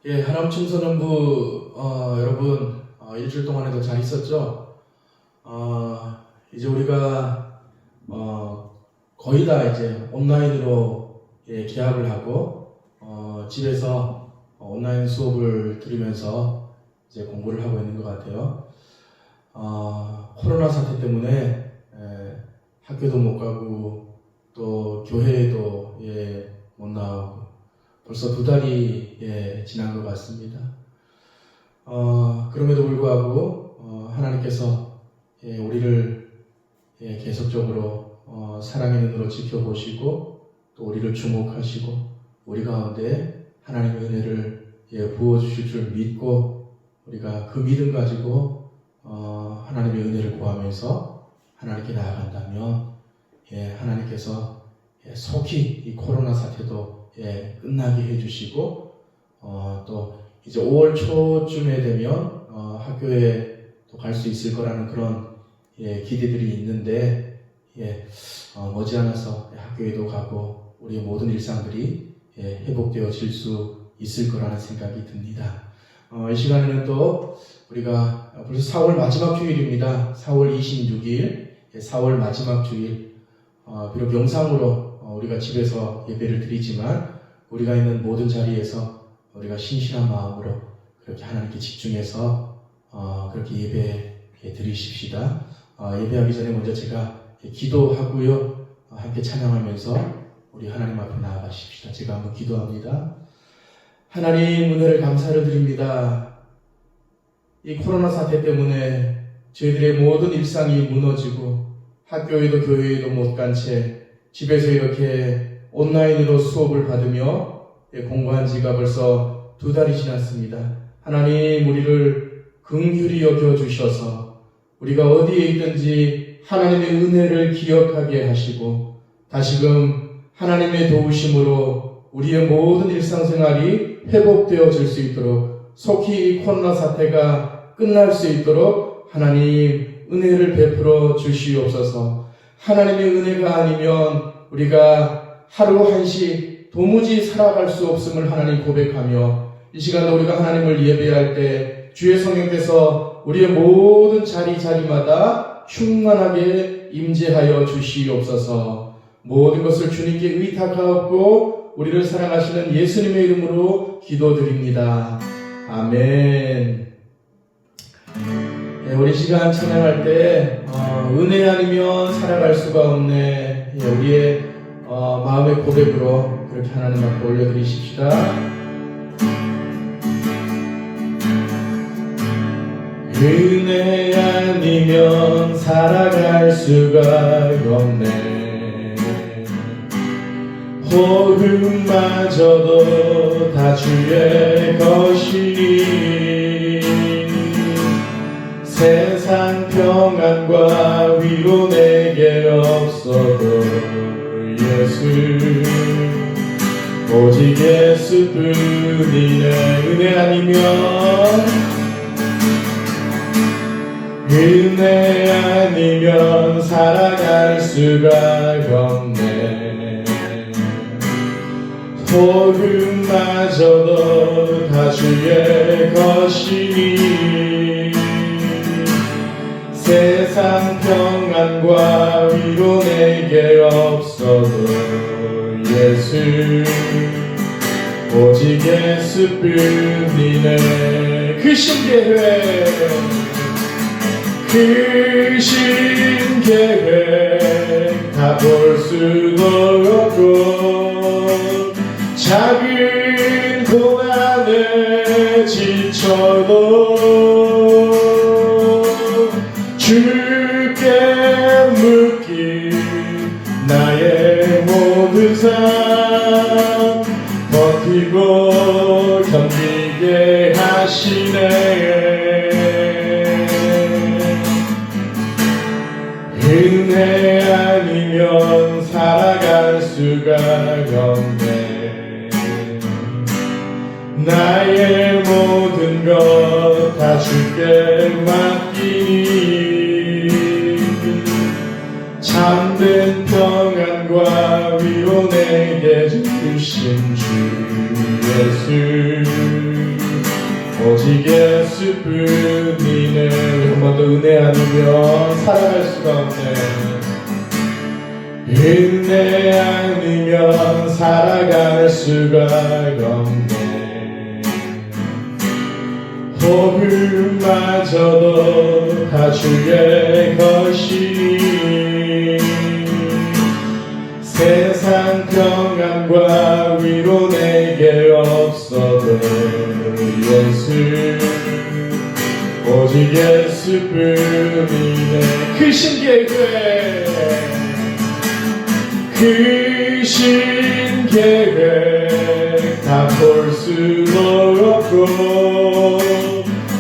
예, 하남청소년부 여러분 일주일 동안에도 잘 있었죠? 이제 우리가 거의 다 이제 온라인으로 개학을 하고 집에서 온라인 수업을 들으면서 이제 공부를 하고 있는 것 같아요. 코로나 사태 때문에 학교도 못 가고 또 교회에도 못 나오고 벌써 2달이 지난 것 같습니다. 그럼에도 불구하고 하나님께서 우리를 계속적으로 사랑의 눈으로 지켜보시고 또 우리를 주목하시고 우리 가운데 하나님의 은혜를 부어주실 줄 믿고 우리가 그 믿음 가지고 하나님의 은혜를 구하면서 하나님께 나아간다면 하나님께서 속히 이 코로나 사태도 끝나게 해주시고 또 이제 5월 초쯤에 되면 학교에 또 갈 수 있을 거라는 그런 기대들이 있는데 머지않아서 학교에도 가고 우리의 모든 일상들이 회복되어질 수 있을 거라는 생각이 듭니다. 이 시간에는 또 우리가 벌써 4월 마지막 주일입니다. 4월 26일 4월 마지막 주일 비록 영상으로 우리가 집에서 예배를 드리지만 우리가 있는 모든 자리에서 우리가 신실한 마음으로 그렇게 하나님께 집중해서 그렇게 예배 드리십시다. 예배하기 전에 먼저 제가 기도하고요. 함께 찬양하면서 우리 하나님 앞에 나아가십시다. 제가 한번 기도합니다. 하나님 은혜를 감사를 드립니다. 이 코로나 사태 때문에 저희들의 모든 일상이 무너지고 학교에도 교회에도 못 간 채 집에서 이렇게 온라인으로 수업을 받으며 공부한 지가 벌써 2달이 지났습니다. 하나님 우리를 긍휼히 여겨주셔서 우리가 어디에 있든지 하나님의 은혜를 기억하게 하시고 다시금 하나님의 도우심으로 우리의 모든 일상생활이 회복되어질 수 있도록 속히 이 코로나 사태가 끝날 수 있도록 하나님 은혜를 베풀어 주시옵소서. 하나님의 은혜가 아니면 우리가 하루 한씩 도무지 살아갈 수 없음을 하나님 고백하며 이 시간도 우리가 하나님을 예배할 때 주의 성령께서 우리의 모든 자리마다 충만하게 임재하여 주시옵소서. 모든 것을 주님께 의탁하옵고 우리를 사랑하시는 예수님의 이름으로 기도드립니다. 아멘. 우리 시간 찬양할 때 은혜 아니면 살아갈 수가 없네. 우리의 마음의 고백으로 그렇게 하나님 앞에 올려드리십시다. 은혜 아니면 살아갈 수가 없네. 호흡마저도 다 주의 것이니 세상 평안과 위로 내게 없어도 예수 오직 예수뿐이네. 은혜 아니면 살아갈 수가 없네. 복음마저도 다 주의 것이니 세상 평안과 위로 내게 없어도 예수 오직 예수뿐이네. 그 신계획 다 볼 수도 없고 작은 고난에 지쳐도 주께 묻기 나의 모든 삶 버티고 견디게 하시네. 은혜 아니면 살아갈 수가 없네. 나의 모든 것 다 주께 맡기니 참된 평안과 위로 내게 주신 주 예수 오직 예수뿐이네. 한 번 더 은혜 아니면 살아갈 수가 없네. 은혜 아니면 살아갈 수가 없네. 호흡마저도 다 주의 것이 세상 평안과 위로 내게 없어도 예수 오직 예수뿐이네. 크신 계획 크신 계획 다 볼 수도 없고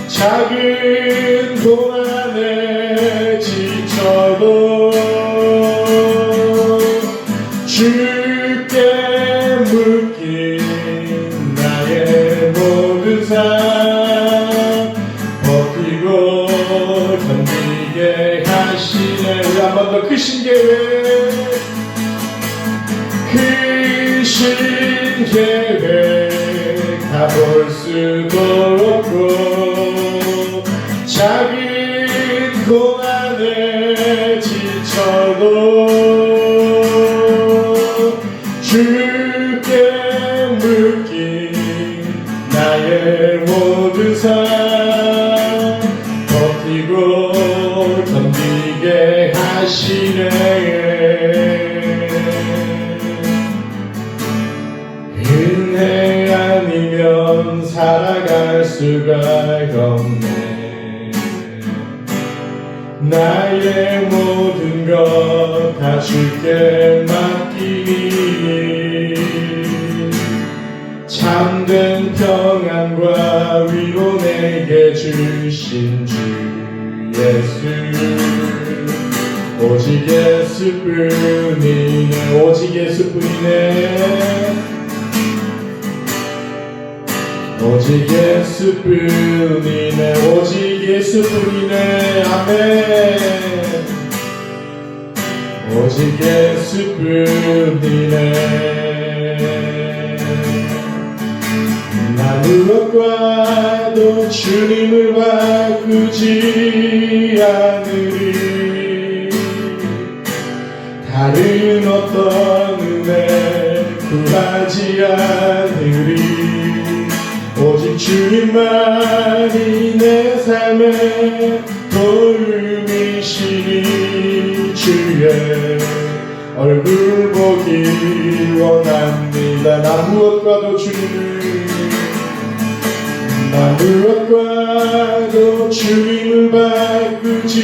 작은 고난에 지쳐도 주께 묶인 나의 모든 삶 버티고 견디게 하시네. 우리 한 번 더 크신 계획 크신 계획 다 볼 수도 없고 작은 고난에 지쳐도 주께 묶인 나의 모든 삶 버티고 견디게 하시네. 은혜 아니면 살아갈 수가 없네. 나의 모든 것 다 주께 맡기니 참된 평안과 위로 내게 주신 주 예수 오직 예수뿐이네. 오직 예수뿐이네. 오직 예수뿐이네. 오직 예수뿐이네. 아멘. 오직 예수뿐이네. 나 무엇과도 주님을 바꾸지 않으리. 다른 어떤 은혜 구하지 않으리. 오직 주님만이 내 삶의 도움이시니 주의 얼굴 보기 원합니다. 나 무엇과도 주님을 나 무엇과도 주님을 바꾸지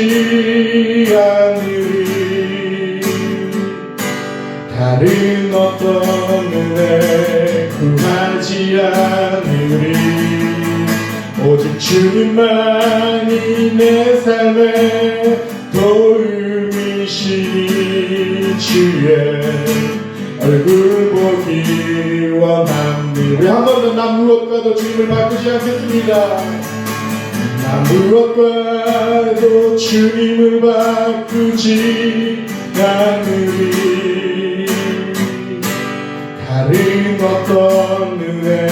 않으리. 다른 어떤 은혜 구하지 않으리. 오직 주님만이 내 삶의 도움이시니 주의 얼굴 보기 원합니다. 우리 한 번 더 나 무엇과도 주님을 바꾸지 않겠습니다. 나 무엇과도 주님을 바꾸지 않으리. 다른 어떤 은혜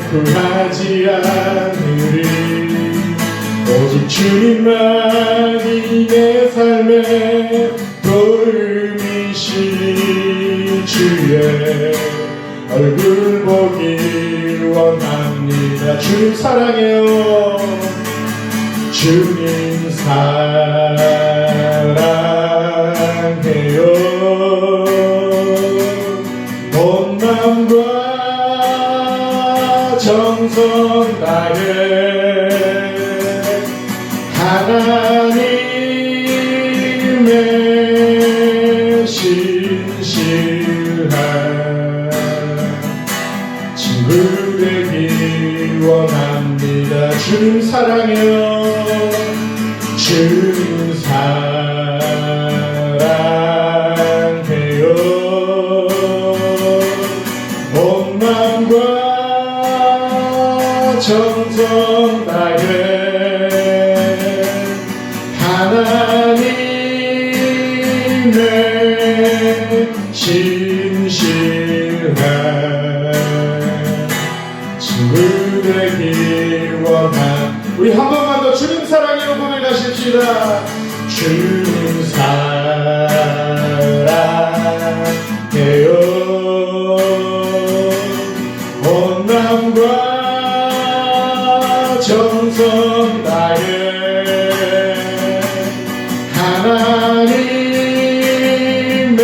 구하지 않으리. 오직 주님만이 내 삶의 도움이시니 주의 얼굴 보기 원합니다. 주님 사랑해요. 주님 사랑해요. 온 마음과 정성 다해 하나님의 신실한 친구 되기 원합니다. 주님 사랑해요. 주님 사랑해요. 온 마음과 정성 다해 하나님의 신실한 친구 되기 원한 우리 한 번만 더 주님 사랑으로 고백하십시다. 주님 사랑해요. 온 마음과 정성 다해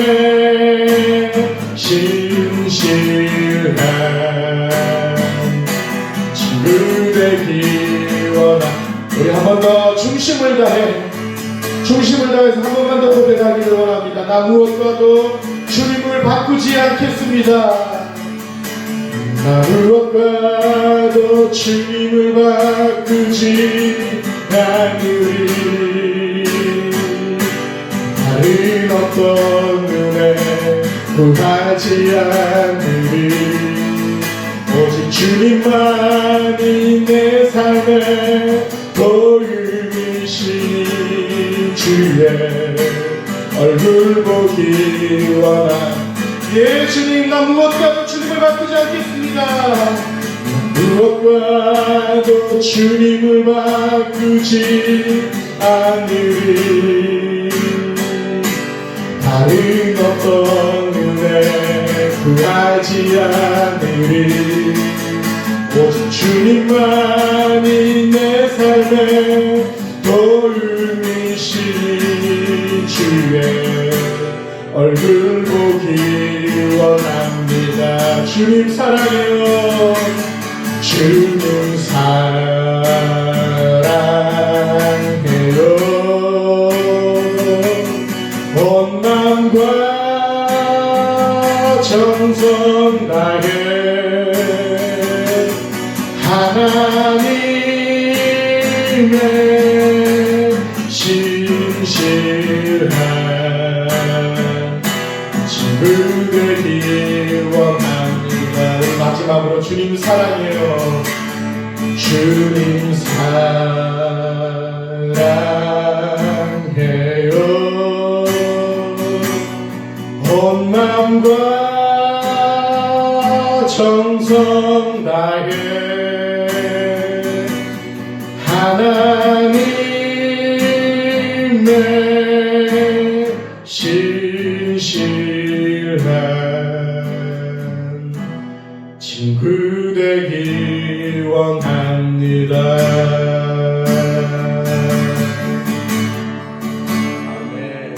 하나님의 신실한 친구 되기 원한 우리 한 번 더 중심을 다해서 한 번만 더 고백하기를 원합니다. 나 무엇과도 주님을 바꾸지 않겠습니다. 나 무엇과도 주님을 바꾸지 않으리. 다른 어떤 눈에 구하지 않으리. 오직 주님만이 내 삶의 도움이시니 주의 얼굴 보기 원한 예 주님 나 무엇과도 주님을 바꾸지 않겠습니다. 무엇과도 주님을 바꾸지 않으리. 다른 어떤 은혜 구하지 않으리. 오직 주님만이 내 삶의 도움이시니 주의 얼굴 보기 원합니다. 주님 사랑해요. 주님 사랑해요. 온 마음과 정성 다해 하나님의 신실한 친구 되기 원합니다. 우리 마지막으로 주님 사랑해요. 주님 사랑해요. 온 마음과 정성 다해 하나님의 신실한 친구 되기 원합니다. 아멘.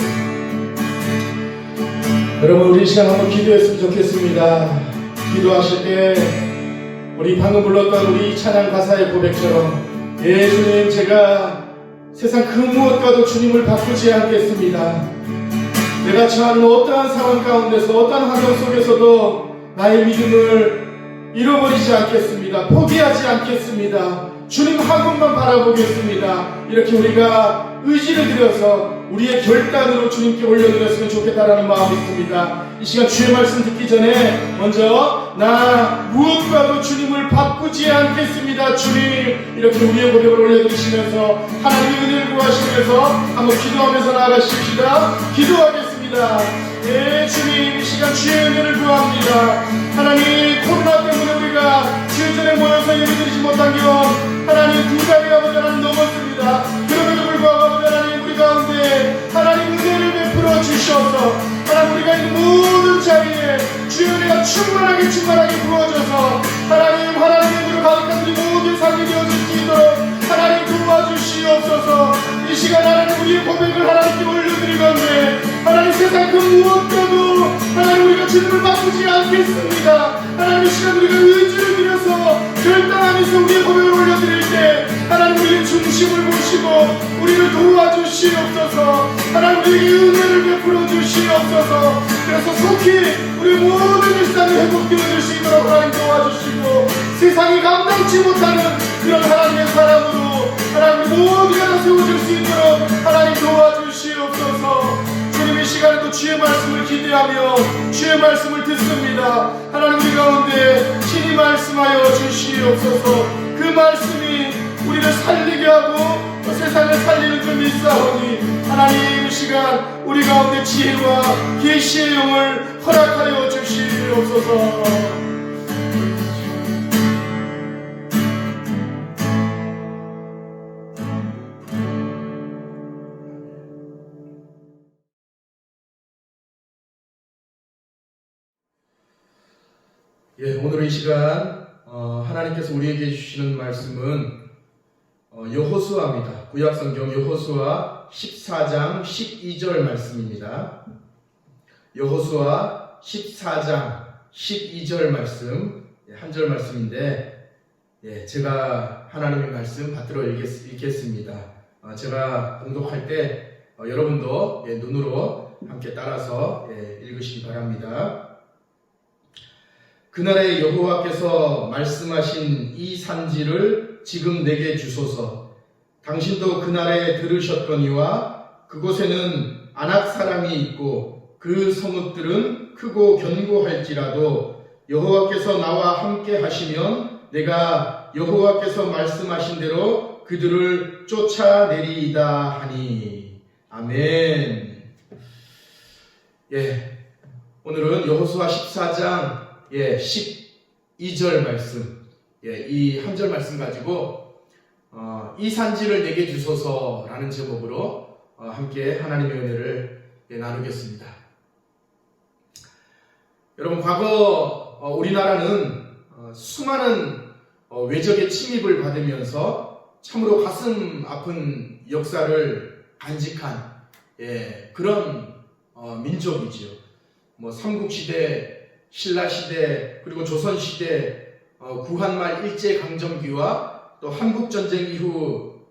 여러분 우리 시간 한번 기도했으면 좋겠습니다. 기도하실 때 우리 방금 불렀던 우리 찬양 가사의 고백처럼 예수님 제가 세상 그 무엇과도 주님을 바꾸지 않겠습니다. 내가 처하는 어떠한 상황 가운데서 어떠한 환경 속에서도 나의 믿음을 잃어버리지 않겠습니다. 포기하지 않겠습니다. 주님 한 분만 바라보겠습니다. 이렇게 우리가 의지를 들여서 우리의 결단으로 주님께 올려드렸으면 좋겠다라는 마음이 있습니다. 이 시간 주의 말씀 듣기 전에 먼저 나 무엇과도 주님을 바꾸지 않겠습니다. 주님 이렇게 우리의 고백을 올려드리시면서 하나님의 은혜를 구하시면서 한번 기도하면서 나아가십시다. 기도하겠습니다. 예 주님 이 시간 주의 은혜를 구합니다. 하나님 코로나 때문에 우리가 주의 전에 모여서 예배드리지 못한 경험 하나님 두 달이 아버지 하나님 넘었습니다. 그럼에도 불구하고 아버지 하나님 우리 가운데 하나님 은혜를 베풀어 주셔서 하나님 우리가 있는 모든 자리에 주의 은혜가 충만하게 부어져서 하나님의 은혜로 가득한 우리 모든 삶이 되어질 수 있도록 하나님 도와주시옵소서. 이 시간 하나님 우리의 고백을 하나님께 올려드리건데 하나님 세상 그 무엇과도 하나님 우리가 주님을 바꾸지 않겠습니다. 하나님 이 시간 우리가 의지를 들여서 결단하면서 우리의 고백을 올려드릴 때 하나님 우리의 중심을 보시고 우리를 도와주시옵소서. 하나님 우리에게 은혜를 베풀어 주시옵소서. 그래서 속히 우리 모든 일상이 회복되어질 수 있도록 하나님 도와주시고 세상이 감당치 못하는 그런 하나님의 사랑으로 하나님 모두가 다 세워질 수 있도록 하나님 도와주시옵소서. 주님 이 시간에도 주의 말씀을 기대하며 주의 말씀을 듣습니다. 하나님 우리 가운데 친히 말씀하여 주시옵소서. 그 말씀이 우리를 살리게 하고 또 세상을 살리는 점이 있사오니 하나님 이 시간 우리 가운데 지혜와 계시의 영을 허락하여 주시옵소서. 오늘 이 시간 하나님께서 우리에게 주시는 말씀은 여호수아입니다. 구약성경 여호수아 14장 12절 말씀입니다. 여호수아 14장 12절 말씀, 한 절 말씀인데 제가 하나님의 말씀 받들어 읽겠습니다. 제가 봉독할 때 여러분도 눈으로 함께 따라서 읽으시기 바랍니다. 그날에 여호와께서 말씀하신 이 산지를 지금 내게 주소서. 당신도 그날에 들으셨거니와 그곳에는 아낙 사람이 있고 그 성읍들은 크고 견고할지라도 여호와께서 나와 함께 하시면 내가 여호와께서 말씀하신 대로 그들을 쫓아내리이다 하니. 아멘. 오늘은 여호수아 14장 12절 말씀, 이 한 절 말씀 가지고 이 산지를 내게 주소서라는 제목으로 함께 하나님의 은혜를 나누겠습니다. 여러분, 과거 우리나라는 수많은 외적의 침입을 받으면서 참으로 가슴 아픈 역사를 간직한 그런 민족이지요. 삼국시대, 신라시대, 그리고 조선시대, 구한말 일제강점기와 또 한국전쟁 이후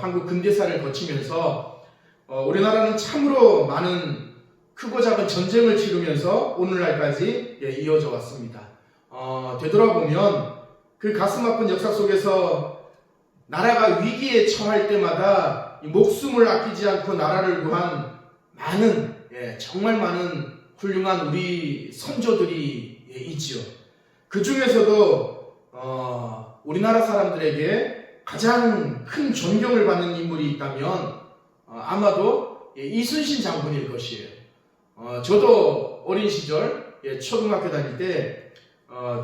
한국 근대사를 거치면서 우리나라는 참으로 많은 크고 작은 전쟁을 치르면서 오늘날까지 이어져 왔습니다. 되돌아보면 그 가슴 아픈 역사 속에서 나라가 위기에 처할 때마다 목숨을 아끼지 않고 나라를 구한 많은, 정말 많은 훌륭한 우리 선조들이 있지요. 그 중에서도 우리나라 사람들에게 가장 큰 존경을 받는 인물이 있다면 아마도 이순신 장군일 것이에요. 저도 어린 시절 초등학교 다닐 때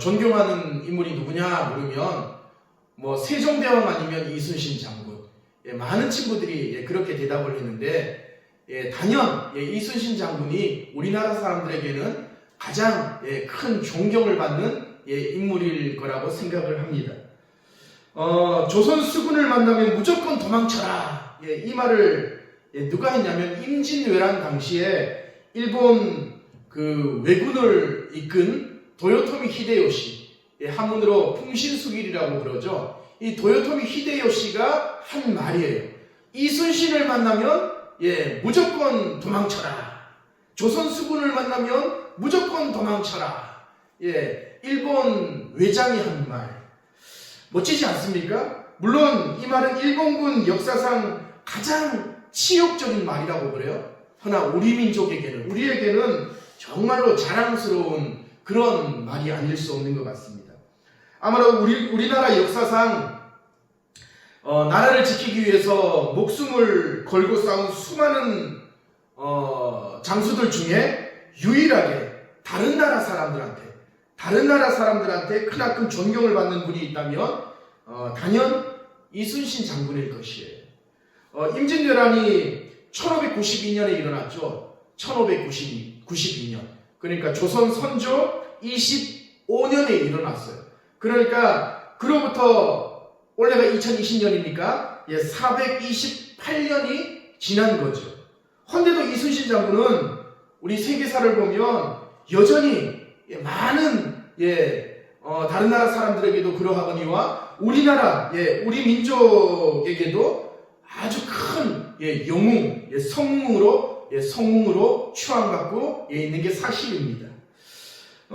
존경하는 인물이 누구냐 물으면 세종대왕 아니면 이순신 장군, 많은 친구들이 그렇게 대답을 했는데 단연 이순신 장군이 우리나라 사람들에게는 가장 큰 존경을 받는 인물일 거라고 생각을 합니다. 조선 수군을 만나면 무조건 도망쳐라, 이 말을 누가 했냐면 임진왜란 당시에 일본 그 왜군을 이끈 도요토미 히데요시, 한문으로 풍신수길이라고 그러죠. 이 도요토미 히데요시가 한 말이에요. 이순신을 만나면 무조건 도망쳐라. 조선 수군을 만나면 무조건 도망쳐라. 일본 외장이 한 말. 멋지지 않습니까? 물론 이 말은 일본군 역사상 가장 치욕적인 말이라고 그래요. 그러나 우리 민족에게는, 우리에게는 정말로 자랑스러운 그런 말이 아닐 수 없는 것 같습니다. 아마도 우리나라 역사상 나라를 지키기 위해서 목숨을 걸고 싸운 수많은 장수들 중에 유일하게 다른 나라 사람들한테 크나큰 존경을 받는 분이 있다면 단연 이순신 장군일 것이에요. 임진왜란이 1592년에 일어났죠. 1592년. 그러니까 조선 선조 25년에 일어났어요. 그러니까 그로부터 올해가 2020년이니까 428년이 지난 거죠. 헌데도 이순신 장군은 우리 세계사를 보면 여전히 많은 다른 나라 사람들에게도 그러하거니와 우리나라, 우리 민족에게도 아주 큰 영웅, 성웅으로 추앙받고 있는 게 사실입니다.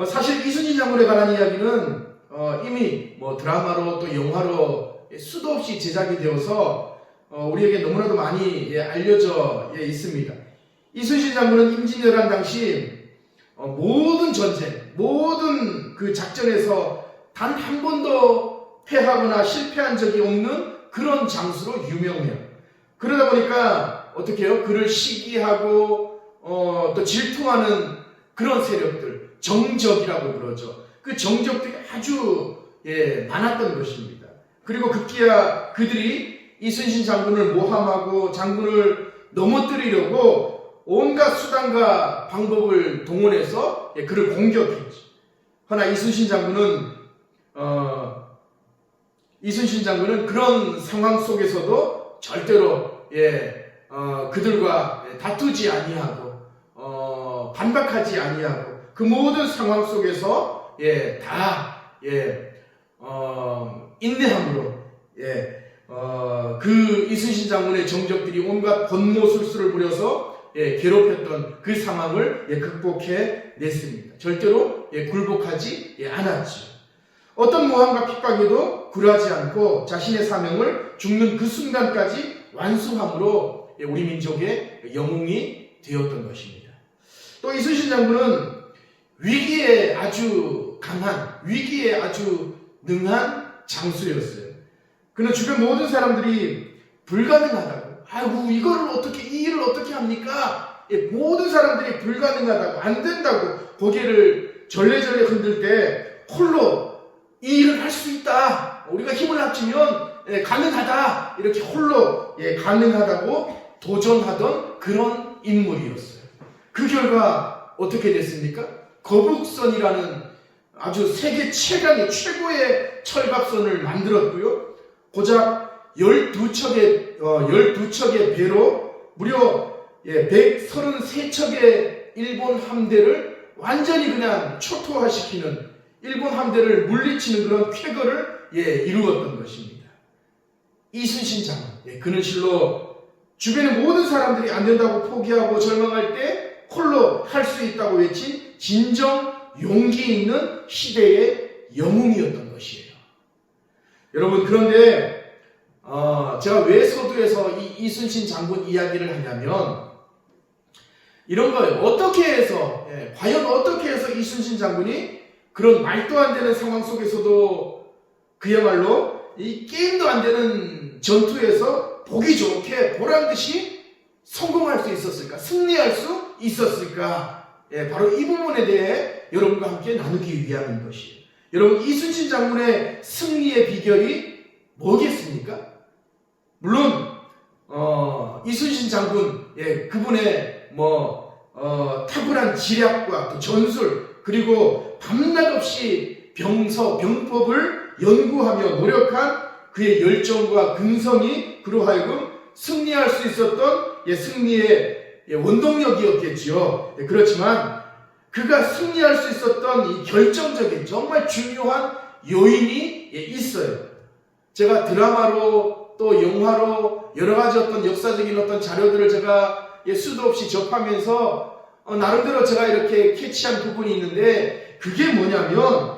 사실 이순신 장군에 관한 이야기는 이미 드라마로 또 영화로 수도 없이 제작이 되어서 우리에게 너무나도 많이 알려져 있습니다. 이순신 장군은 임진왜란 당시 모든 전쟁, 모든 그 작전에서 단 한 번도 패하거나 실패한 적이 없는 그런 장수로 유명해요. 그러다 보니까 어떻게 해요? 그를 시기하고 또 질투하는 그런 세력들, 정적이라고 그러죠. 그 정적들이 아주 많았던 것입니다. 그리고 급기야 그들이 이순신 장군을 모함하고 장군을 넘어뜨리려고 온갖 수단과 방법을 동원해서 그를 공격했죠. 허나 이순신 장군은 그런 상황 속에서도 절대로 그들과 다투지 아니하고 반박하지 아니하고 그 모든 상황 속에서 다 인내함으로 그 이순신 장군의 정적들이 온갖 권모술수를 부려서 괴롭혔던 그 상황을 극복해 냈습니다. 절대로 굴복하지 않았죠. 어떤 모함과 핍박에도 굴하지 않고 자신의 사명을 죽는 그 순간까지 완수함으로 우리 민족의 영웅이 되었던 것입니다. 또 이순신 장군은 위기에 아주 강한, 위기에 아주 능한 장수였어요. 그는 주변 모든 사람들이 불가능하다고, 아이고 이 일을 어떻게 합니까? 모든 사람들이 불가능하다고, 안 된다고 고개를 절레절레 흔들 때 홀로 이 일을 할 수 있다, 우리가 힘을 합치면 가능하다, 이렇게 홀로 가능하다고 도전하던 그런 인물이었어요. 그 결과 어떻게 됐습니까? 거북선이라는 아주 세계 최강의 최고의 철갑선을 만들었고요. 고작 12척의 배로 무려 133척의 일본 함대를 완전히 그냥 초토화시키는, 일본 함대를 물리치는 그런 쾌거를 이루었던 것입니다. 이순신 장군, 그는 실로 주변의 모든 사람들이 안 된다고 포기하고 절망할 때 홀로 할 수 있다고 외친 진정 용기 있는 시대의 영웅이었던 것이에요. 여러분, 그런데 제가 왜 서두에서 이 이순신 장군 이야기를 하냐면 이런 거예요. 어떻게 해서, 과연 어떻게 해서 이순신 장군이 그런 말도 안 되는 상황 속에서도 그야말로 이 게임도 안 되는 전투에서 보기 좋게 보란듯이 성공할 수 있었을까? 승리할 수 있었을까? 바로 이 부분에 대해 여러분과 함께 나누기 위함인 것이에요. 여러분, 이순신 장군의 승리의 비결이 뭐겠습니까? 물론 이순신 장군, 그분의 탁월한 지략과 또 전술, 그리고 밤낮 없이 병법을 연구하며 노력한 그의 열정과 근성이 그로 하여금 승리할 수 있었던 승리의 원동력이었겠지요. 그렇지만 그가 승리할 수 있었던 이 결정적인 정말 중요한 요인이 있어요. 제가 드라마로 또 영화로 여러 가지 어떤 역사적인 어떤 자료들을 제가 수도 없이 접하면서 나름대로 제가 이렇게 캐치한 부분이 있는데, 그게 뭐냐면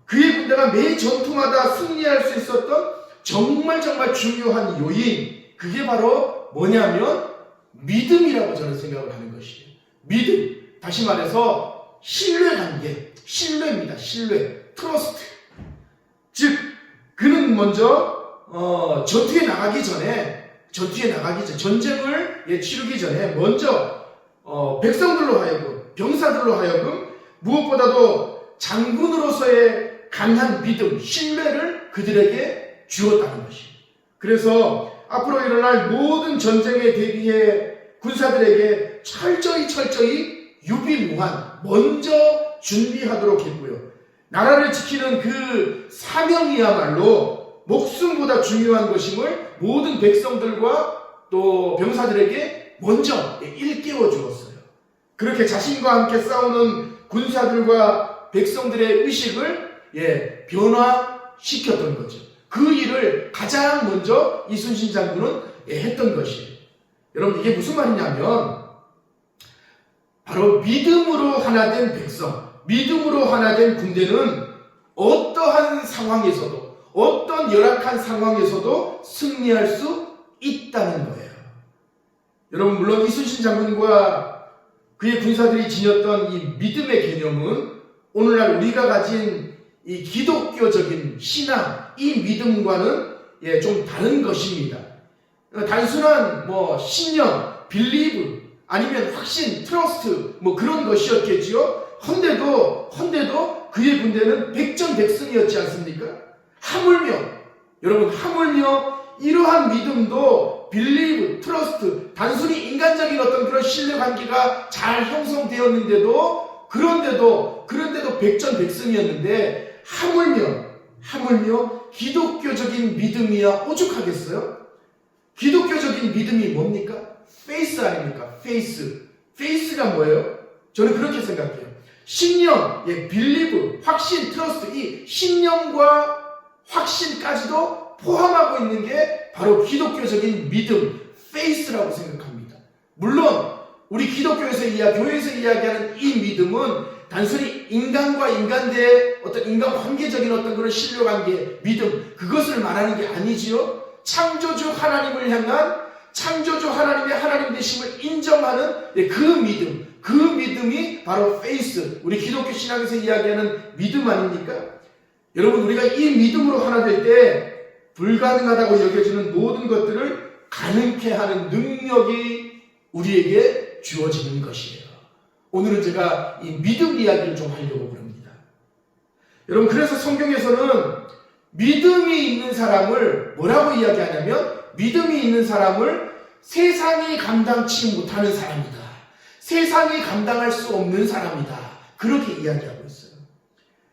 그의 군대가 매 전투마다 승리할 수 있었던 정말 중요한 요인, 그게 바로 뭐냐면 믿음이라고 저는 생각을 하는 것이에요. 믿음, 다시 말해서 신뢰관계, 신뢰입니다. 신뢰, 트러스트. 즉 그는 먼저 전투에 나가기 전에, 전쟁을 치르기 전에 먼저 백성들로 하여금, 병사들로 하여금 무엇보다도 장군으로서의 강한 믿음, 신뢰를 그들에게 주었다는 것입니다. 그래서 앞으로 일어날 모든 전쟁에 대비해 군사들에게 철저히 유비무환, 먼저 준비하도록 했고요. 나라를 지키는 그 사명이야말로 목숨보다 중요한 것임을 모든 백성들과 또 병사들에게 먼저 일깨워 주었어요. 그렇게 자신과 함께 싸우는 군사들과 백성들의 의식을 변화시켰던 거죠. 그 일을 가장 먼저 이순신 장군은 했던 것이에요. 여러분, 이게 무슨 말이냐면 바로 믿음으로 하나 된 백성, 믿음으로 하나 된 군대는 어떠한 상황에서도, 어떤 열악한 상황에서도 승리할 수 있다는 거예요. 여러분, 물론 이순신 장군과 그의 군사들이 지녔던 이 믿음의 개념은 오늘날 우리가 가진 이 기독교적인 신앙, 이 믿음과는 좀 다른 것입니다. 단순한 신념, 빌리브, 아니면 확신, 트러스트 그런 것이었겠지요. 헌데도 그의 군대는 백전백승이었지 않습니까? 하물며 이러한 믿음도 빌리브, 트러스트, 단순히 인간적인 어떤 그런 신뢰관계가 잘 형성되었는데도 그런데도 백전백승이었는데 하물며 기독교적인 믿음이야 오죽하겠어요? 기독교적인 믿음이 뭡니까? 페이스 아닙니까? 페이스가 뭐예요? 저는 그렇게 생각해요. 신념, 빌리브, 확신, 트러스트, 이 신념과 확신까지도 포함하고 있는 게 바로 기독교적인 믿음, 페이스라고 생각합니다. 물론 우리 기독교에서 교회에서 이야기하는 이 믿음은 단순히 인간과 인간대의 어떤 인간관계적인 어떤 그런 신뢰관계, 믿음, 그것을 말하는 게 아니지요. 창조주 하나님을 향한 창조주 하나님의 하나님 되심을 인정하는 그 믿음이 바로 페이스, 우리 기독교 신학에서 이야기하는 믿음 아닙니까? 여러분, 우리가 이 믿음으로 하나 될 때 불가능하다고 여겨지는 모든 것들을 가능케 하는 능력이 우리에게 주어지는 것이에요. 오늘은 제가 이 믿음 이야기를 좀 하려고 합니다. 여러분, 그래서 성경에서는 믿음이 있는 사람을 뭐라고 이야기하냐면, 믿음이 있는 사람을 세상이 감당치 못하는 사람이다, 세상이 감당할 수 없는 사람이다, 그렇게 이야기하고 있어요.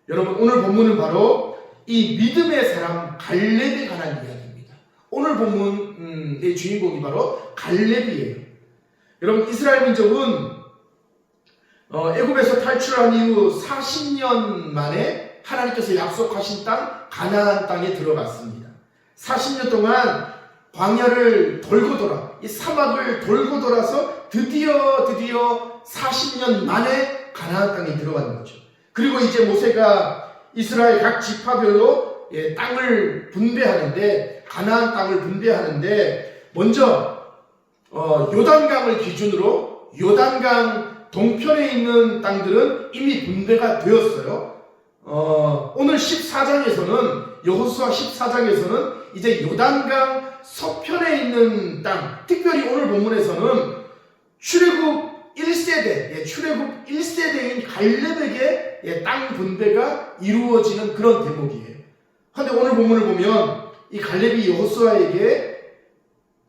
여러분, 오늘 본문은 바로 이 믿음의 사람 갈렙에 관한 이야기입니다. 오늘 본문의 주인공이 바로 갈렙이에요. 여러분, 이스라엘 민족은 애굽에서 탈출한 이후 40년 만에 하나님께서 약속하신 땅 가나안 땅에 들어갔습니다. 40년 동안 광야를 돌고 돌아, 이 사막을 돌고 돌아서 드디어 40년 만에 가나안 땅에 들어가는 거죠. 그리고 이제 모세가 이스라엘 각 지파별로 땅을 분배하는데, 가나안 땅을 분배하는데, 먼저 요단강을 기준으로 요단강 동편에 있는 땅들은 이미 분배가 되었어요. 오늘 14장에서는, 여호수아 14장에서는 이제 요단강 서편에 있는 땅, 특별히 오늘 본문에서는 출애굽 1세대인 갈렙에게 땅 분배가 이루어지는 그런 대목이에요. 그런데 오늘 본문을 보면 이 갈렙이 여호수아에게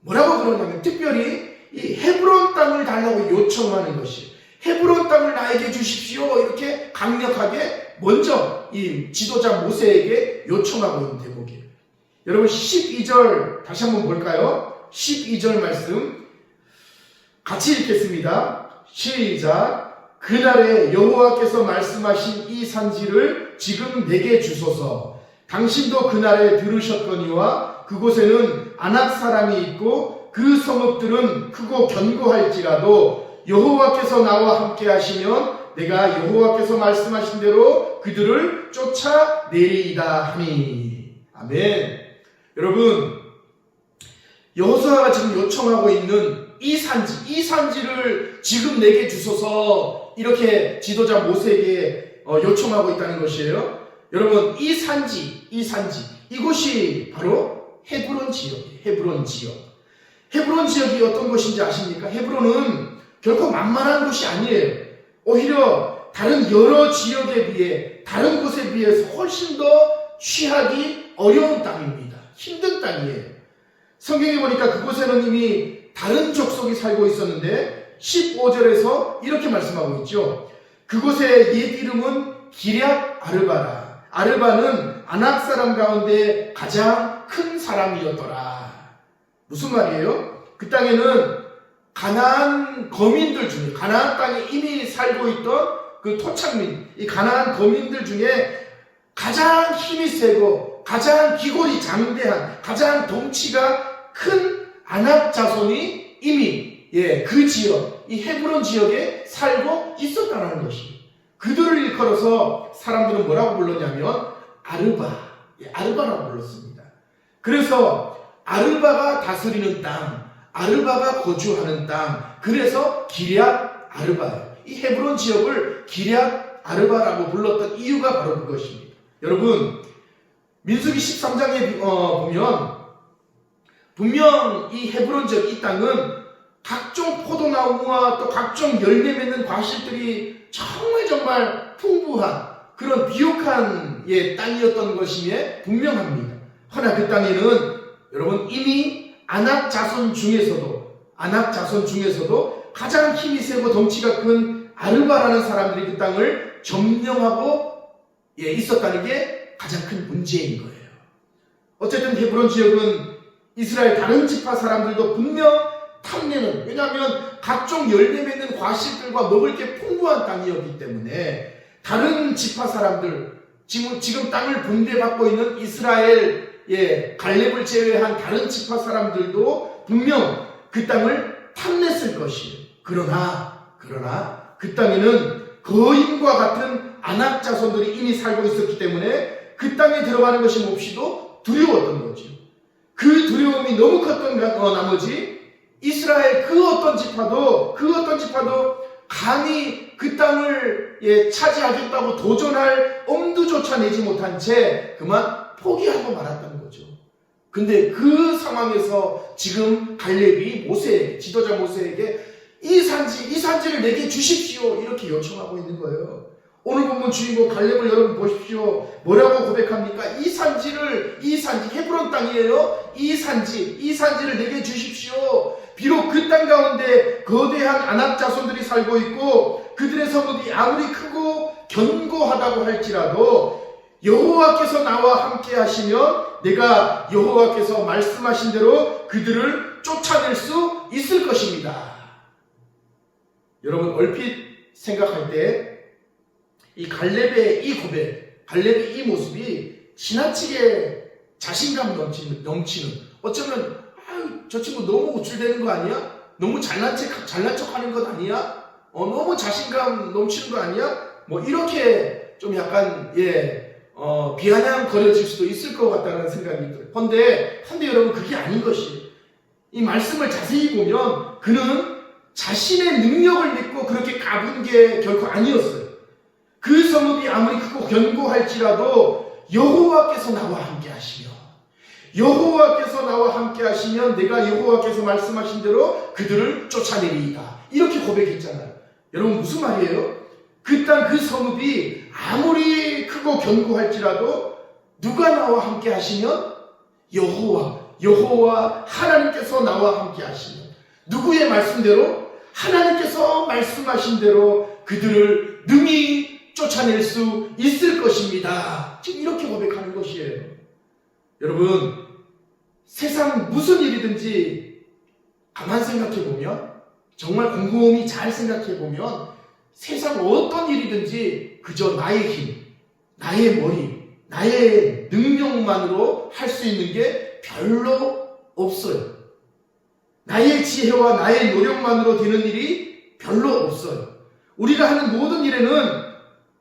뭐라고 그러냐면, 특별히 이 헤브론 땅을 달라고 요청하는 것이, 헤브론 땅을 나에게 주십시오, 이렇게 강력하게 먼저 이 지도자 모세에게 요청하고 있는 대목이에요. 여러분, 12절 다시 한번 볼까요? 12절 말씀 같이 읽겠습니다. 시작. 그날에 여호와께서 말씀하신 이 산지를 지금 내게 주소서. 당신도 그날에 들으셨거니와 그곳에는 아낙 사람이 있고 그 성읍들은 크고 견고할지라도 여호와께서 나와 함께 하시면 내가 여호와께서 말씀하신 대로 그들을 쫓아내리이다 하니. 아멘. 여러분, 여호수아가 지금 요청하고 있는 이 산지를 지금 내게 주소서, 이렇게 지도자 모세에게 요청하고 있다는 것이에요. 여러분, 이 산지, 이곳이 바로 헤브론 지역이에요. 헤브론 지역이 어떤 곳인지 아십니까? 헤브론은 결코 만만한 곳이 아니에요. 오히려 다른 여러 지역에 비해, 다른 곳에 비해서 훨씬 더 취하기 어려운 땅입니다. 힘든 땅이에요. 성경에 보니까 그곳에는 이미 다른 족속이 살고 있었는데 15절에서 이렇게 말씀하고 있죠. 그곳의 옛 이름은 기럇 아르바라. 아르바는 아낙 사람 가운데 가장 큰 사람이었더라. 무슨 말이에요? 그 땅에는 가나안 거민들 중에, 가나안 땅에 이미 살고 있던 그 토착민, 이 가나안 거민들 중에 가장 힘이 세고 가장 기골이 장대한, 가장 덩치가 큰 아낙 자손이 이미 그 지역, 이 헤브론 지역에 살고 있었다는 것이, 그들을 일컬어서 사람들은 뭐라고 불렀냐면 아르바라고 불렀습니다. 그래서 아르바가 다스리는 땅, 아르바가 거주하는 땅, 그래서 기럇 아르바예요. 이 헤브론 지역을 기럇 아르바라고 불렀던 이유가 바로 그것입니다. 여러분, 민수기 13장에 보면 분명 이 헤브론 지역, 이 땅은 각종 포도나무와 또 각종 열매 맺는 과실들이 정말 풍부한 그런 비옥한 땅이었던 것임에 분명합니다. 그러나 그 땅에는 여러분, 이미 아낙 자손 중에서도 가장 힘이 세고 덩치가 큰 아르바라는 사람들이 그 땅을 점령하고 있었다는 게 가장 큰 문제인 거예요. 어쨌든 헤브론 지역은 이스라엘 다른 지파 사람들도 분명 탐내는, 왜냐하면 각종 열매 맺는 과실들과 먹을 게 풍부한 땅이었기 때문에 다른 지파 사람들, 지금 땅을 분배받고 있는 이스라엘 갈렙을 제외한 다른 지파 사람들도 분명 그 땅을 탐냈을 것이에요. 그러나 그 땅에는 거인과 같은 아낙 자손들이 이미 살고 있었기 때문에 그 땅에 들어가는 것이 몹시도 두려웠던 거죠. 그 두려움이 너무 컸던 나머지 이스라엘 그 어떤 지파도 감히 그 땅을 차지하겠다고 도전할 엄두조차 내지 못한 채 그만 포기하고 말았다는 거죠. 근데 그 상황에서 지금 갈렙이 지도자 모세에게 이 산지를 내게 주십시오, 이렇게 요청하고 있는 거예요. 오늘 본문 주인공 갈렙을 여러분 보십시오. 뭐라고 고백합니까? 이 산지 헤브론 땅이에요. 이 산지를 내게 주십시오. 비록 그 땅 가운데 거대한 아낙 자손들이 살고 있고 그들의 성읍이 아무리 크고 견고하다고 할지라도 여호와께서 나와 함께 하시면 내가 여호와께서 말씀하신 대로 그들을 쫓아낼 수 있을 것입니다. 여러분 얼핏 생각할 때 이 갈렙의 이 고백, 갈렙의 이 모습이 지나치게 자신감 넘치는, 어쩌면 저 친구 너무 우쭐대는 거 아니야? 너무 잘난 척 하는 것 아니야? 너무 자신감 넘치는 거 아니야? 뭐 이렇게 좀 약간 비아냥거려질 수도 있을 것 같다는 생각이 들어요. 근데 여러분 그게 아닌 것이에요. 이 말씀을 자세히 보면 그는 자신의 능력을 믿고 그렇게 가본 게 결코 아니었어요. 그 성읍이 아무리 크고 견고할지라도 여호와께서 나와 함께 하시면 내가 여호와께서 말씀하신 대로 그들을 쫓아내리이다, 이렇게 고백했잖아요. 여러분 무슨 말이에요? 그 땅 그 성읍이 아무리 크고 견고할지라도 누가 나와 함께 하시면? 여호와 하나님께서 나와 함께 하시면, 누구의 말씀대로? 하나님께서 말씀하신 대로 그들을 능히 쫓아낼 수 있을 것입니다. 지금 이렇게 고백하는 것이에요. 여러분 세상 무슨 일이든지 가만 생각해보면, 정말 곰곰이 잘 생각해보면 세상 어떤 일이든지 그저 나의 힘, 나의 머리, 나의 능력만으로 할 수 있는 게 별로 없어요. 나의 지혜와 나의 노력만으로 되는 일이 별로 없어요. 우리가 하는 모든 일에는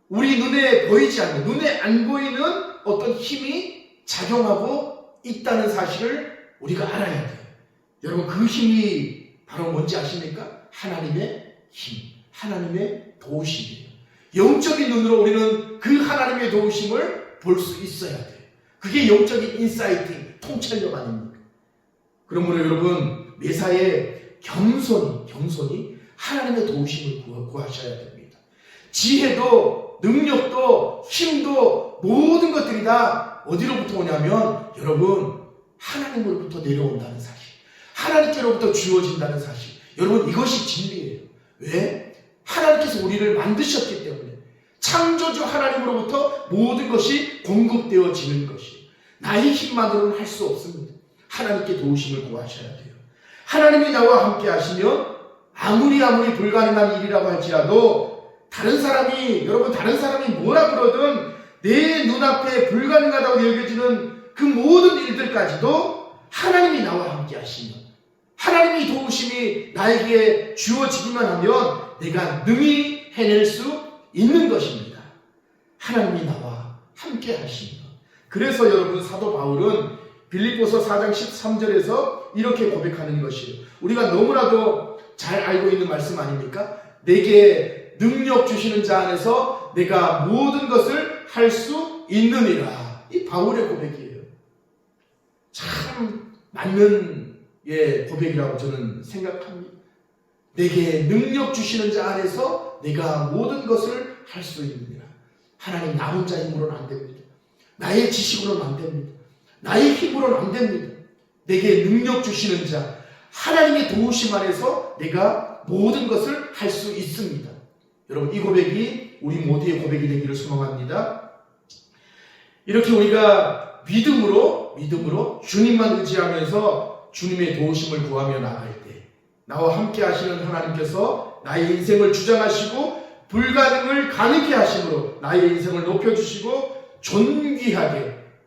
우리 눈에 보이지 않는, 눈에 안 보이는 어떤 힘이 작용하고 있다는 사실을 우리가 알아야 돼요. 여러분 그 힘이 바로 뭔지 아십니까? 하나님의 힘, 하나님의 도우심이에요. 영적인 눈으로 우리는 그 하나님의 도우심을 볼 수 있어야 돼요. 그게 영적인 인사이팅, 통찰력 아닙니까? 그러므로 여러분 매사에 겸손히 하나님의 도우심을 구하셔야 됩니다. 지혜도 능력도 힘도 모든 것들이 다 어디로부터 오냐면 여러분 하나님으로부터 내려온다는 사실, 하나님께로부터 주어진다는 사실, 여러분 이것이 진리예요. 왜? 하나님께서 우리를 만드셨기 때문에, 창조주 하나님으로부터 모든 것이 공급되어지는 것이, 나의 힘만으로는 할 수 없습니다. 하나님께 도우심을 구하셔야 돼요. 하나님이 나와 함께 하시면 아무리 불가능한 일이라고 할지라도 여러분 다른 사람이 뭐라 그러든 내 눈앞에 불가능하다고 여겨지는 그 모든 일들까지도 하나님이 나와 함께 하시면, 하나님의 도우심이 나에게 주어지기만 하면 내가 능히 해낼 수 있는 것입니다. 하나님이 나와 함께 하시면. 그래서 여러분 사도 바울은 빌립보서 4장 13절에서 이렇게 고백하는 것이에요. 우리가 너무나도 잘 알고 있는 말씀 아닙니까? 내게 능력 주시는 자 안에서 내가 모든 것을 할 수 있느니라. 이 바울의 고백이에요. 참 맞는 고백이라고 저는 생각합니다. 내게 능력 주시는 자 안에서 내가 모든 것을 할 수 있느니라. 하나님 나 혼자 힘으로는 안 됩니다. 나의 지식으로는 안 됩니다. 나의 힘으로는 안 됩니다. 내게 능력 주시는 자, 하나님의 도우심 안에서 내가 모든 것을 할 수 있습니다. 여러분, 이 고백이 우리 모두의 고백이 되기를 소망합니다. 이렇게 우리가 믿음으로 주님만 의지하면서 주님의 도우심을 구하며 나갈 때, 나와 함께 하시는 하나님께서 나의 인생을 주장하시고 불가능을 가능케 하심으로 나의 인생을 높여주시고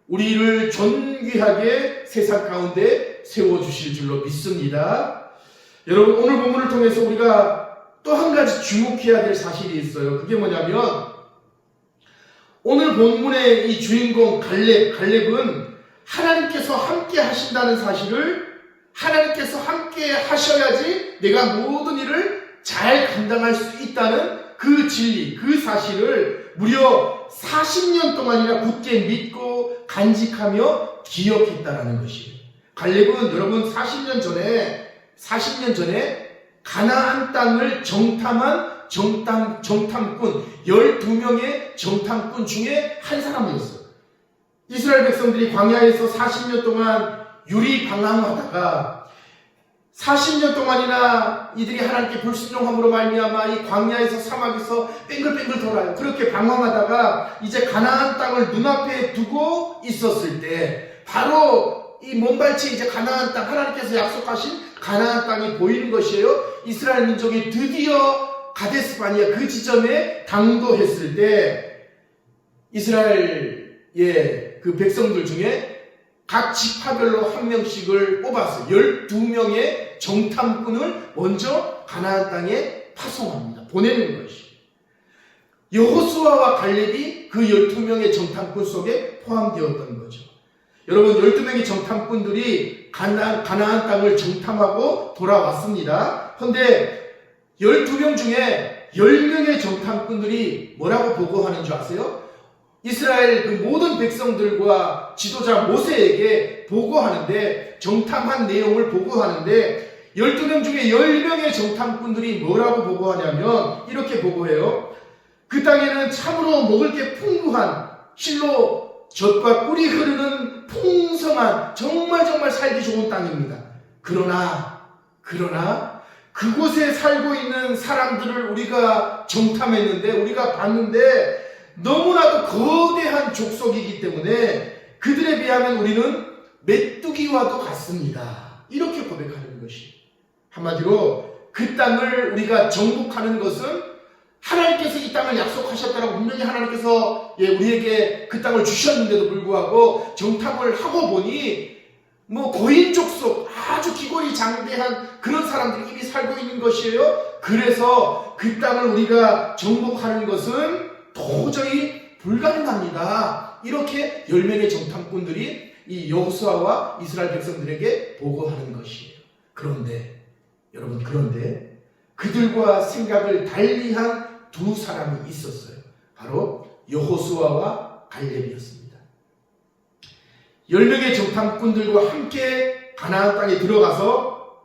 우리를 존귀하게 세상 가운데 세워주실 줄로 믿습니다. 여러분, 오늘 본문을 통해서 우리가 또 한 가지 주목해야 될 사실이 있어요. 그게 뭐냐면, 오늘 본문의 이 주인공 갈렙은 하나님께서 함께 하신다는 사실을, 하나님께서 함께 하셔야지 내가 모든 일을 잘 감당할 수 있다는 그 진리, 그 사실을 무려 40년 동안이나 굳게 믿고 간직하며 기억했다라는 것이에요. 갈렙은 여러분 40년 전에 가나안 땅을 정탐한 정탐꾼 12명의 정탐꾼 중에 한 사람이었어요. 이스라엘 백성들이 광야에서 40년 동안 유리방황하다가 40년 동안이나 이들이 하나님께 불순종함으로 말미암아 이 광야에서 사막에서 뱅글뱅글 돌아요. 그렇게 방황하다가 이제 가나안 땅을 눈앞에 두고 있었을 때 바로 이 먼발치에 이제 가나안 땅, 하나님께서 약속하신 가나안 땅이 보이는 것이에요. 이스라엘 민족이 드디어 가데스 바니아 그 지점에 당도했을 때 이스라엘의 그 백성들 중에 각 지파별로 한 명씩을 뽑아서 12명의 정탐꾼을 먼저 가나안 땅에 파송합니다. 보내는 것이. 여호수아와 갈렙이 그 12명의 정탐꾼 속에 포함되었던 거죠. 여러분, 12명의 정탐꾼들이 가나안 땅을 정탐하고 돌아왔습니다. 그런데 12명 중에 10명의 정탐꾼들이 뭐라고 보고하는 줄 아세요? 이스라엘 그 모든 백성들과 지도자 모세에게 보고하는데, 정탐한 내용을 보고하는데 12명 중에 10명의 정탐꾼들이 뭐라고 보고하냐면 이렇게 보고해요. 그 땅에는 참으로 먹을 게 풍부한, 실로 젖과 꿀이 흐르는 풍성한 정말 살기 좋은 땅입니다. 그러나 그곳에 살고 있는 사람들을 우리가 정탐했는데, 우리가 봤는데 너무나도 거대한 족속이기 때문에 그들에 비하면 우리는 메뚜기와도 같습니다. 이렇게 고백하는 것이. 한마디로 그 땅을 우리가 정복하는 것은 하나님께서 이 땅을 약속하셨다라고 분명히 하나님께서 우리에게 그 땅을 주셨는데도 불구하고 정탐을 하고 보니 고인 족속, 아주 기골이 장대한 그런 사람들이 이미 살고 있는 것이에요. 그래서 그 땅을 우리가 정복하는 것은 도저히 불가능합니다. 이렇게 10명의 정탐꾼들이 이 여호수아와 이스라엘 백성들에게 보고하는 것이에요. 그런데 여러분, 그들과 생각을 달리한 두 사람이 있었어요. 바로 여호수아와 갈렙이었습니다. 10명의 정탐꾼들과 함께 가나안 땅에 들어가서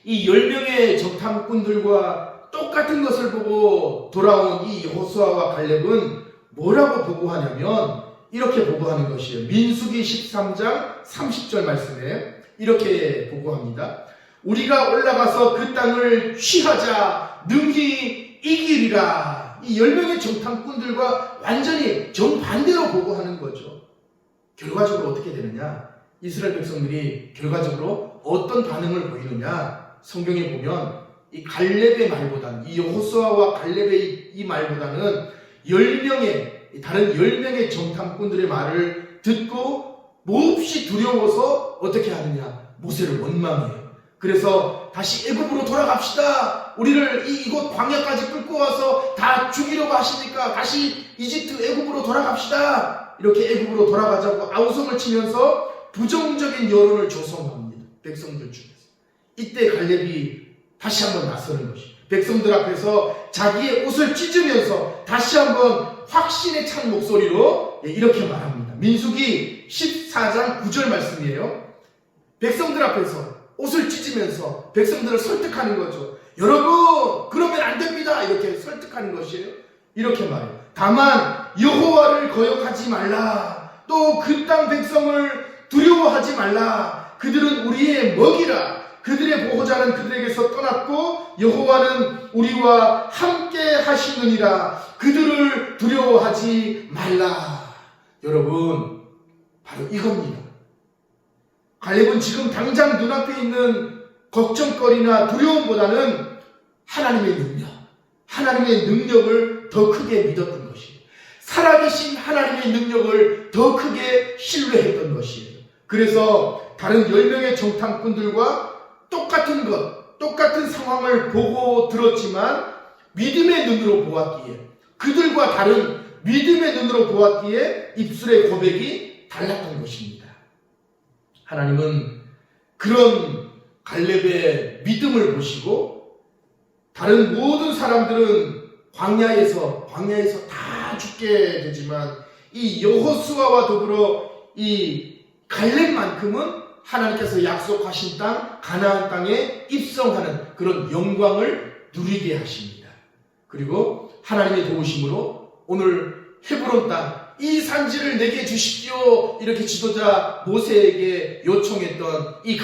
이 10명의 정탐꾼들과 똑같은 것을 보고 돌아온 이 여호수아와 갈렙은 뭐라고 보고하냐면 이렇게 보고하는 것이에요. 민수기 13장 30절 말씀에 이렇게 보고합니다. 우리가 올라가서 그 땅을 취하자 능히 이기리라. 이 10명의 정탐꾼들과 완전히 정반대로 보고하는 거죠. 결과적으로 어떻게 되느냐? 이스라엘 백성들이 결과적으로 어떤 반응을 보이느냐? 성경에 보면 이 갈렙의 말보다는, 이 여호수아와 갈렙의 이 말보다는 다른 10명의 정탐꾼들의 말을 듣고 몹시 두려워서 어떻게 하느냐? 모세를 원망해요. 그래서 다시 애굽으로 돌아갑시다. 우리를 이곳 광야까지 끌고 와서 다 죽이려고 하시니까 다시 이집트 애굽으로 돌아갑시다. 이렇게 애굽으로 돌아가자고 아우성을 치면서 부정적인 여론을 조성합니다. 백성들 중에서. 이때 갈렙이 다시 한번 나서는 것이, 백성들 앞에서 자기의 옷을 찢으면서 다시 한번 확신에 찬 목소리로 이렇게 말합니다. 민수기 14장 9절 말씀이에요. 백성들 앞에서 옷을 찢으면서 백성들을 설득하는 거죠. 여러분, 그러면 안 됩니다. 이렇게 설득하는 것이에요. 이렇게 말해요. 다만 여호와를 거역하지 말라. 또 그 땅 백성을 두려워하지 말라. 그들은 우리의 먹이라. 그들의 보호자는 그들에게서 떠났고 여호와는 우리와 함께 하시느니라. 그들을 두려워하지 말라. 여러분, 바로 이겁니다. 갈렙은 지금 당장 눈앞에 있는 걱정거리나 두려움보다는 하나님의 능력을 더 크게 믿었던 것이에요. 살아계신 하나님의 능력을 더 크게 신뢰했던 것이에요. 그래서 다른 10명의 정탐꾼들과 똑같은 상황을 보고 들었지만 믿음의 눈으로 보았기에, 그들과 다른 믿음의 눈으로 보았기에 입술의 고백이 달랐던 것입니다. 하나님은 그런 갈렙의 믿음을 보시고 다른 모든 사람들은 광야에서 다 죽게 되지만 이 여호수아와 더불어 이 갈렙만큼은 하나님께서 약속하신 땅 가나안 땅에 입성하는 그런 영광을 누리게 하십니다. 그리고 하나님의 도우심으로 오늘 헤브론 땅, 이 산지를 내게 주십시오, 이렇게 지도자 모세에게 요청했던 이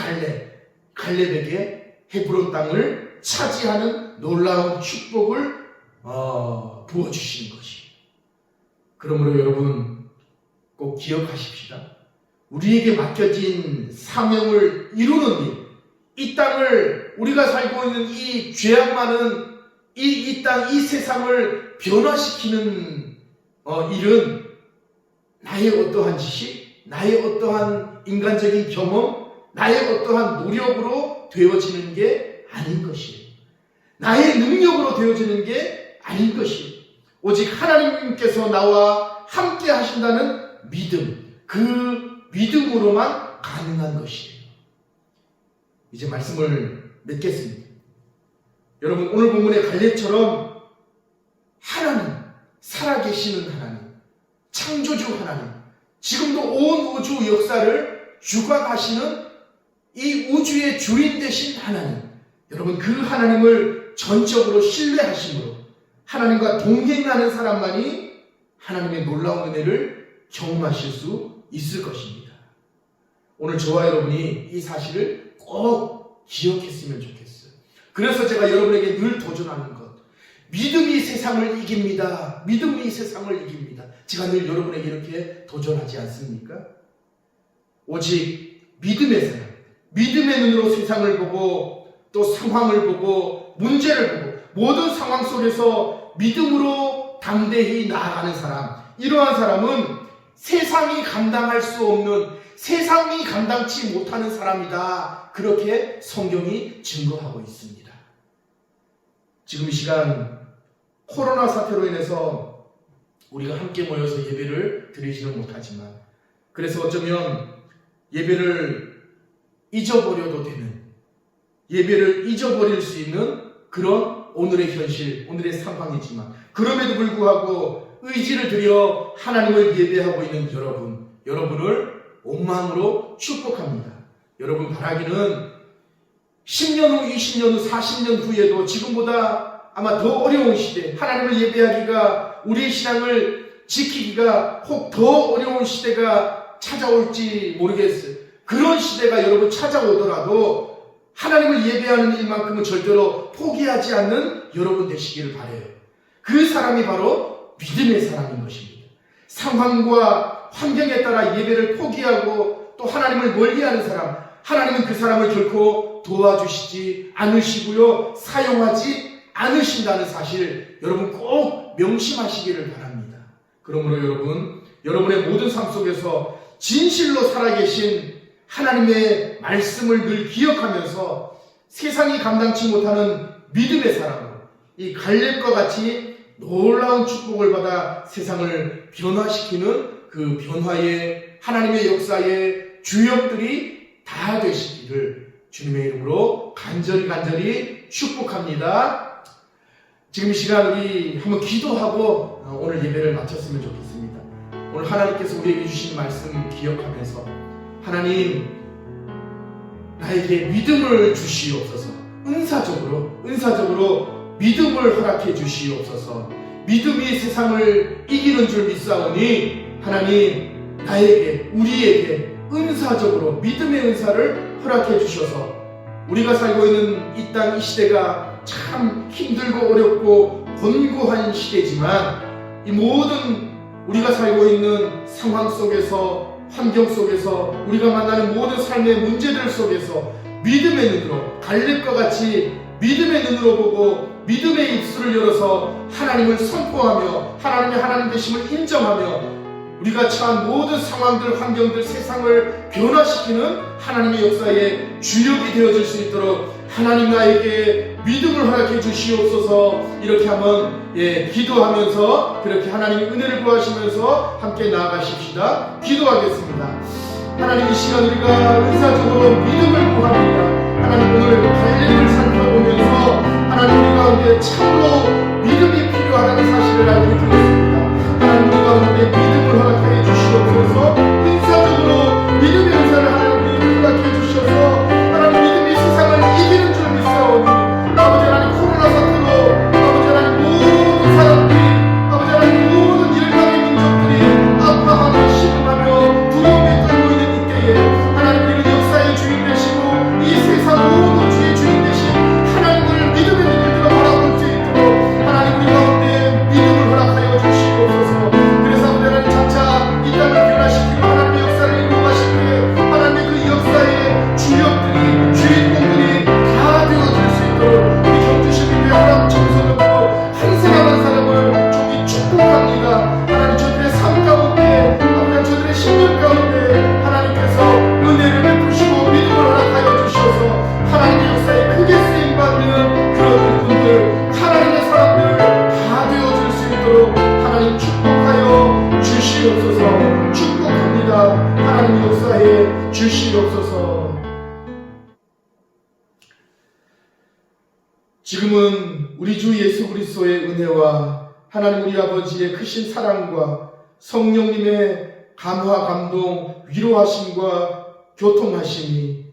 갈렙에게 헤브론 땅을 차지하는 놀라운 축복을 부어주시는 것이. 그러므로 여러분 꼭 기억하십시다. 우리에게 맡겨진 사명을 이루는 일, 이 땅을, 우리가 살고 있는 이 죄악 많은 이 땅, 이 세상을 변화시키는 일은 나의 어떠한 지식, 나의 어떠한 인간적인 경험, 나의 어떠한 노력으로 되어지는 게 아닌 것이에요. 나의 능력으로 되어지는 게 아닌 것이에요. 오직 하나님께서 나와 함께 하신다는 믿음, 그 믿음으로만 가능한 것이에요. 이제 말씀을 맺겠습니다. 여러분, 오늘 본문의 갈렙처럼 하나님, 살아계시는 하나님, 창조주 하나님, 지금도 온 우주 역사를 주관하시는 이 우주의 주인 되신 하나님, 여러분 그 하나님을 전적으로 신뢰하심으로 하나님과 동행하는 사람만이 하나님의 놀라운 은혜를 경험하실 수 있을 것입니다. 오늘 저와 여러분이 이 사실을 꼭 기억했으면 좋겠어요. 그래서 제가 여러분에게 늘 도전하는 것, 믿음이 세상을 이깁니다. 믿음이 세상을 이깁니다. 제가 늘 여러분에게 이렇게 도전하지 않습니까? 오직 믿음의 사람, 믿음의 눈으로 세상을 보고 또 상황을 보고 문제를 보고 모든 상황 속에서 믿음으로 담대히 나아가는 사람, 이러한 사람은 세상이 감당할 수 없는, 세상이 감당치 못하는 사람이다. 그렇게 성경이 증거하고 있습니다. 지금 이 시간 코로나 사태로 인해서 우리가 함께 모여서 예배를 드리지는 못하지만, 그래서 어쩌면 예배를 잊어버려도 되는, 예배를 잊어버릴 수 있는 그런 오늘의 현실, 오늘의 상황이지만 그럼에도 불구하고 의지를 들여 하나님을 예배하고 있는 여러분을 온 마음으로 축복합니다. 여러분 바라기는 10년 후, 20년 후, 40년 후에도 지금보다 아마 더 어려운 시대, 하나님을 예배하기가, 우리의 신앙을 지키기가 혹 더 어려운 시대가 찾아올지 모르겠어요. 그런 시대가 여러분 찾아오더라도 하나님을 예배하는 일만큼은 절대로 포기하지 않는 여러분 되시기를 바라요. 그 사람이 바로 믿음의 사람인 것입니다. 상황과 환경에 따라 예배를 포기하고 또 하나님을 멀리하는 사람, 하나님은 그 사람을 결코 도와주시지 않으시고요, 사용하지 않으신다는 사실 여러분 꼭 명심하시기를 바랍니다. 그러므로 여러분, 여러분의 모든 삶 속에서 진실로 살아계신 하나님의 말씀을 늘 기억하면서 세상이 감당치 못하는 믿음의 사람으로 이 갈렙과 같이 놀라운 축복을 받아 세상을 변화시키는 그 변화의 하나님의 역사의 주역들이 다 되시기를 주님의 이름으로 간절히 축복합니다. 지금 이 시간 우리 한번 기도하고 오늘 예배를 마쳤으면 좋겠습니다. 오늘 하나님께서 우리에게 주신 말씀 기억하면서, 하나님 나에게 믿음을 주시옵소서, 은사적으로 믿음을 허락해 주시옵소서. 믿음이 세상을 이기는 줄 믿사오니 하나님 나에게, 우리에게 은사적으로 믿음의 은사를 허락해 주셔서 우리가 살고 있는 이 땅, 이 시대가 참 힘들고 어렵고 곤고한 시대지만 이 모든 우리가 살고 있는 상황 속에서, 환경 속에서, 우리가 만나는 모든 삶의 문제들 속에서 믿음의 눈으로, 갈렙과 같이 믿음의 눈으로 보고 믿음의 입술을 열어서 하나님을 선포하며 하나님의 하나님 되심을 인정하며 우리가 처한 모든 상황들, 환경들, 세상을 변화시키는 하나님의 역사의 주역이 되어질 수 있도록 하나님 나에게 믿음을 허락해 주시옵소서. 이렇게 한번 기도하면서 그렇게 하나님의 은혜를 구하시면서 함께 나아가십시다. 기도하겠습니다. 하나님, 이 시간 우리가 은사적으로 믿음을 구합니다. 하나님, 오늘 갈렙을 살펴보면서 하나님 우리 가운데 참으로 믿음이 필요하다는 사실을 알게 되었습니다. 하나님 우리 가운데 믿음을 허락해 주시옵소서. 은사적으로 믿음의 은사를 하나님 허락해 주셔서 하나님 믿음이 세상을 이기는 줄 믿사오니 아버지 하나님 코로나 사태로 아버지 하나님 모든 사람들이 아버지 하나님 모든 일각의 민족들이 아파하며 신음하며 두려움에 떨고 있는 이때에 하나님 우리는 역사의 주인 되시고 이 세상 모든 주의 주인 되신 하나님을 믿음의 눈을 들어 바라볼 수 있도록 하나님 우리 가운데 믿음을 허락하여 주시옵소서. 그래서 아버지 하나님 장차 이 땅을 변화시키고 하나님의 역사를 이루어 가실 때 하나님의 그 역사의 주역들이 주인공들이 다 되어질 수 있도록 우리 경주시민의 하나님 청소년으로 한 사람 한 사람을 종이 축복합니다. 하나님 저들의 삶 가운데 아버지 저들의 신념 가운데 하나님께서 은혜를 베푸시고 믿음을 허락하여 주셔서 하나님의 역사에 크게 쓰임받는 그런 일꾼들 하나님의 사람들 다 되어질 수 있도록 하나님 축복하여 주시옵소서. 축복합니다. 하나님 역사에 주시옵소서. 지금은 우리 주 예수 그리스도의 은혜와 하나님 우리 아버지의 크신 사랑과 성령님의 감화 감동 위로하심과 교통하심이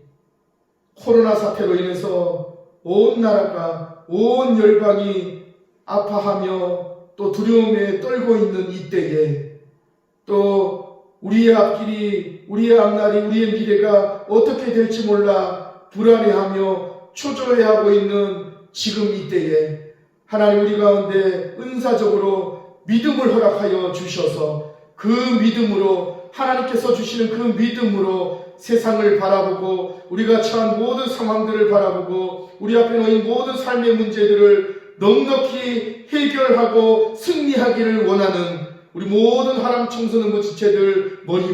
코로나 사태로 인해서 온 나라가 온 열방이 아파하며 또 두려움에 떨고 있는 이때에 또 우리의 앞길이 우리의 앞날이 우리의 미래가 어떻게 될지 몰라 불안해하며 초조해하고 있는 지금 이때에 하나님 우리 가운데 은사적으로 믿음을 허락하여 주셔서 그 믿음으로 하나님께서 주시는 그 믿음으로 세상을 바라보고 우리가 처한 모든 상황들을 바라보고 우리 앞에 놓인 모든 삶의 문제들을 넉넉히 해결하고 승리하기를 원하는 우리 모든 하람 청소년부 지체들 머리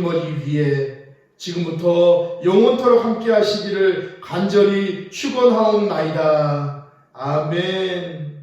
위에 지금부터 영원토록 함께 하시기를 간절히 축원하옵나이다. 아멘.